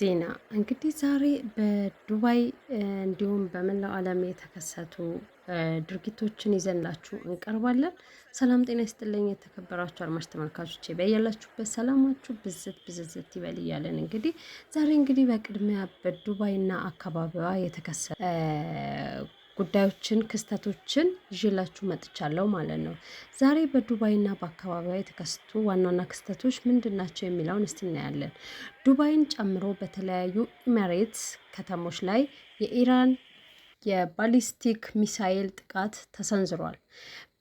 ዜና እንግዲህ ዛሬ በዱባይ እንዲሁም በመላው ዓለም የተከሰቱ ድርጊቶችን ይዘንላችሁ እንቀርባለን። ሰላም ጤና ይስጥልኝ የተከበራችሁ አድማጭ ተመልካቾቼ በያላችሁበት ሰላማችሁ ብዝት ብዝዝት ይበል እያለን ዛሬ እንግዲህ በቅድሚያ በዱባይና አካባቢዋ የተከሰቱ ጉዳዮችን ክስተቶችን ይዤላችሁ መጥቻለሁ ማለት ነው። ዛሬ በዱባይና በአካባቢዋ የተከሰቱ ዋና ዋና ክስተቶች ምንድን ናቸው የሚለውን እስቲ እናያለን። ዱባይን ጨምሮ በተለያዩ ኢሚሬትስ ከተሞች ላይ የኢራን የባሊስቲክ ሚሳኤል ጥቃት ተሰንዝሯል።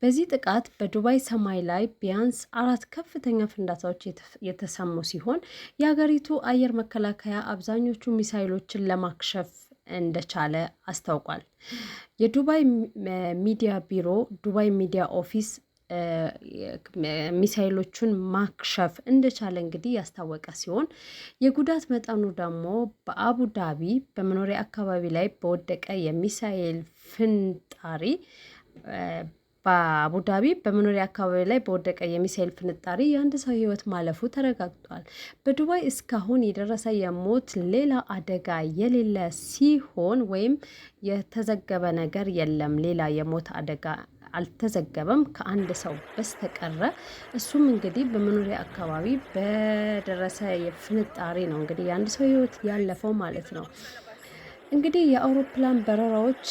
በዚህ ጥቃት በዱባይ ሰማይ ላይ ቢያንስ 4 ከፍተኛ ፍንዳታዎች የተሰሙ ሲሆን የሀገሪቱ አየር መከላከያ አብዛኞቹ ሚሳኤሎችን ለማክሸፍ እንደቻለ አስታውቋል። የዱባይ ሚዲያ ቢሮ ዱባይ ሚዲያ ኦፊስ ሚሳይሎቹን ማክሸፍ እንደቻለ እንግዲህ ያስታወቀ ሲሆን የጉዳት መጠኑ ደግሞ በአቡ ዳቢ በመኖሪያ አካባቢ ላይ በወደቀ የሚሳኤል ፍንጣሪ በአቡዳቢ በመኖሪያ አካባቢ ላይ በወደቀ የሚሳኤል ፍንጣሪ የአንድ ሰው ሕይወት ማለፉ ተረጋግጧል። በዱባይ እስካሁን የደረሰ የሞት ሌላ አደጋ የሌለ ሲሆን ወይም የተዘገበ ነገር የለም። ሌላ የሞት አደጋ አልተዘገበም ከአንድ ሰው በስተቀረ። እሱም እንግዲህ በመኖሪያ አካባቢ በደረሰ የፍንጣሪ ነው እንግዲህ የአንድ ሰው ሕይወት ያለፈው ማለት ነው። እንግዲህ የአውሮፕላን በረራዎች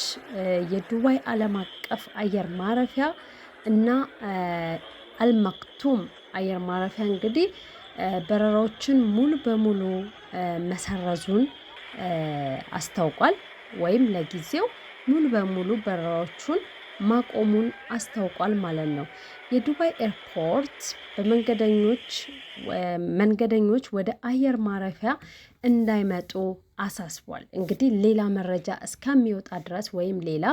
የዱባይ ዓለም አቀፍ አየር ማረፊያ እና አልመክቱም አየር ማረፊያ እንግዲህ በረራዎችን ሙሉ በሙሉ መሰረዙን አስታውቋል። ወይም ለጊዜው ሙሉ በሙሉ በረራዎቹን ማቆሙን አስታውቋል ማለት ነው። የዱባይ ኤርፖርት መንገደኞች ወደ አየር ማረፊያ እንዳይመጡ አሳስቧል። እንግዲህ ሌላ መረጃ እስከሚወጣ ድረስ ወይም ሌላ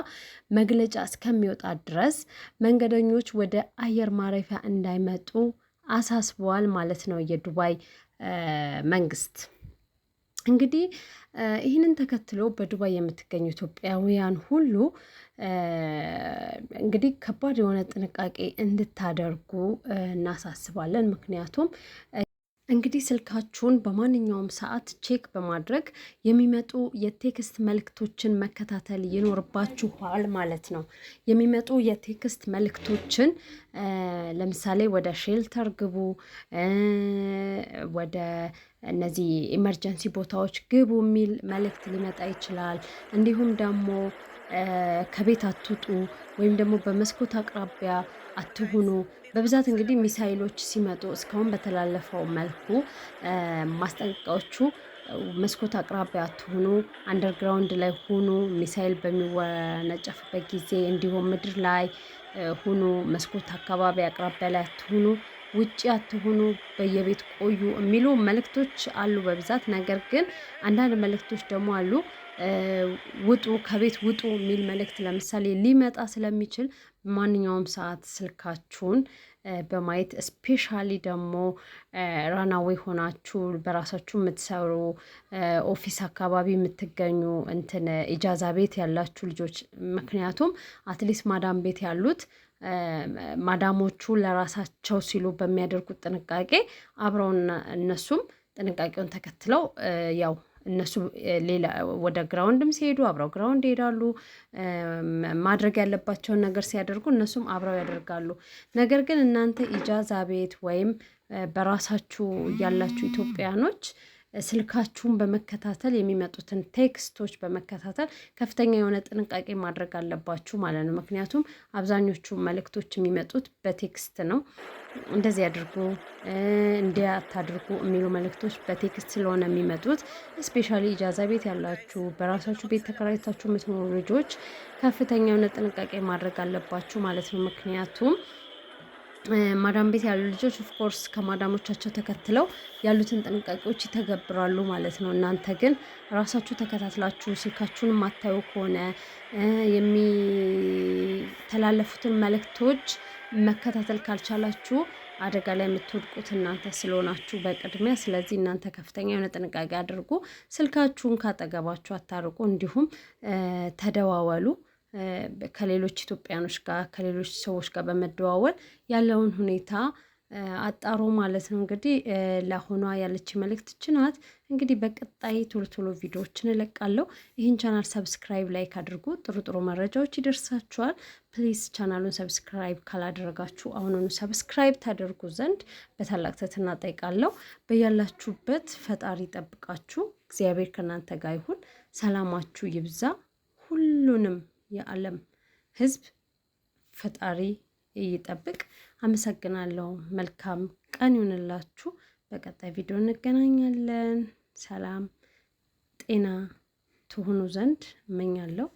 መግለጫ እስከሚወጣ ድረስ መንገደኞች ወደ አየር ማረፊያ እንዳይመጡ አሳስቧል ማለት ነው የዱባይ መንግስት። እንግዲህ ይህንን ተከትሎ በዱባይ የምትገኙ ኢትዮጵያውያን ሁሉ እንግዲህ ከባድ የሆነ ጥንቃቄ እንድታደርጉ እናሳስባለን። ምክንያቱም እንግዲህ ስልካችሁን በማንኛውም ሰዓት ቼክ በማድረግ የሚመጡ የቴክስት መልእክቶችን መከታተል ይኖርባችኋል ማለት ነው። የሚመጡ የቴክስት መልእክቶችን ለምሳሌ ወደ ሼልተር ግቡ፣ ወደ እነዚህ ኢመርጀንሲ ቦታዎች ግቡ የሚል መልእክት ሊመጣ ይችላል። እንዲሁም ደግሞ ከቤት አትውጡ ወይም ደግሞ በመስኮት አቅራቢያ አትሁኑ። በብዛት እንግዲህ ሚሳይሎች ሲመጡ እስካሁን በተላለፈው መልኩ ማስጠንቀቂያዎቹ መስኮት አቅራቢያ አትሁኑ፣ አንደርግራውንድ ላይ ሁኑ፣ ሚሳይል በሚወነጨፍበት ጊዜ እንዲሁም ምድር ላይ ሁኑ፣ መስኮት አካባቢ አቅራቢያ ላይ አትሁኑ፣ ውጪ አትሁኑ፣ በየቤት ቆዩ የሚሉ መልእክቶች አሉ በብዛት። ነገር ግን አንዳንድ መልእክቶች ደግሞ አሉ ውጡ፣ ከቤት ውጡ የሚል መልእክት ለምሳሌ ሊመጣ ስለሚችል በማንኛውም ሰዓት ስልካችሁን በማየት ስፔሻሊ ደግሞ ራናዌይ ሆናችሁ በራሳችሁ የምትሰሩ ኦፊስ አካባቢ የምትገኙ እንትን ኢጃዛ ቤት ያላችሁ ልጆች፣ ምክንያቱም አትሊስት ማዳም ቤት ያሉት ማዳሞቹ ለራሳቸው ሲሉ በሚያደርጉት ጥንቃቄ አብረው እነሱም ጥንቃቄውን ተከትለው ያው እነሱ ሌላ ወደ ግራውንድም ሲሄዱ አብረው ግራውንድ ይሄዳሉ። ማድረግ ያለባቸውን ነገር ሲያደርጉ እነሱም አብረው ያደርጋሉ። ነገር ግን እናንተ ኢጃዛ ቤት ወይም በራሳችሁ ያላችሁ ኢትዮጵያኖች ስልካችሁን በመከታተል የሚመጡትን ቴክስቶች በመከታተል ከፍተኛ የሆነ ጥንቃቄ ማድረግ አለባችሁ ማለት ነው። ምክንያቱም አብዛኞቹ መልእክቶች የሚመጡት በቴክስት ነው። እንደዚህ አድርጉ እንዲህ አታድርጉ የሚሉ መልእክቶች በቴክስት ስለሆነ የሚመጡት ስፔሻሊ ኢጃዛ ቤት ያላችሁ በራሳችሁ ቤት ተከራይታችሁ የምትኖሩ ልጆች ከፍተኛ የሆነ ጥንቃቄ ማድረግ አለባችሁ ማለት ነው። ምክንያቱም ማዳም ቤት ያሉ ልጆች ኦፍኮርስ ከማዳሞቻቸው ተከትለው ያሉትን ጥንቃቄዎች ይተገብራሉ ማለት ነው። እናንተ ግን ራሳችሁ ተከታትላችሁ ስልካችሁን የማታዩ ከሆነ የሚተላለፉትን መልእክቶች መከታተል ካልቻላችሁ አደጋ ላይ የምትወድቁት እናንተ ስለሆናችሁ በቅድሚያ። ስለዚህ እናንተ ከፍተኛ የሆነ ጥንቃቄ አድርጉ። ስልካችሁን ካጠገባችሁ አታርቁ። እንዲሁም ተደዋወሉ። ከሌሎች ኢትዮጵያኖች ጋር ከሌሎች ሰዎች ጋር በመደዋወል ያለውን ሁኔታ አጣሩ ማለት ነው። እንግዲህ ለአሁኗ ያለች መልእክት ናት። እንግዲህ በቀጣይ ቶሎ ቶሎ ቪዲዮዎችን እለቃለሁ። ይህን ቻናል ሰብስክራይብ ላይክ አድርጉ። ጥሩ ጥሩ መረጃዎች ይደርሳችኋል። ፕሊዝ ቻናሉን ሰብስክራይብ ካላደረጋችሁ አሁኑኑ ሰብስክራይብ ታደርጉ ዘንድ በታላቅ ትህትና እጠይቃለሁ። በያላችሁበት ፈጣሪ ጠብቃችሁ፣ እግዚአብሔር ከእናንተ ጋር ይሁን። ሰላማችሁ ይብዛ። ሁሉንም የዓለም ሕዝብ ፈጣሪ ይጠብቅ። አመሰግናለሁ። መልካም ቀን ይሁንላችሁ። በቀጣይ ቪዲዮ እንገናኛለን። ሰላም ጤና ትሆኑ ዘንድ እመኛለሁ።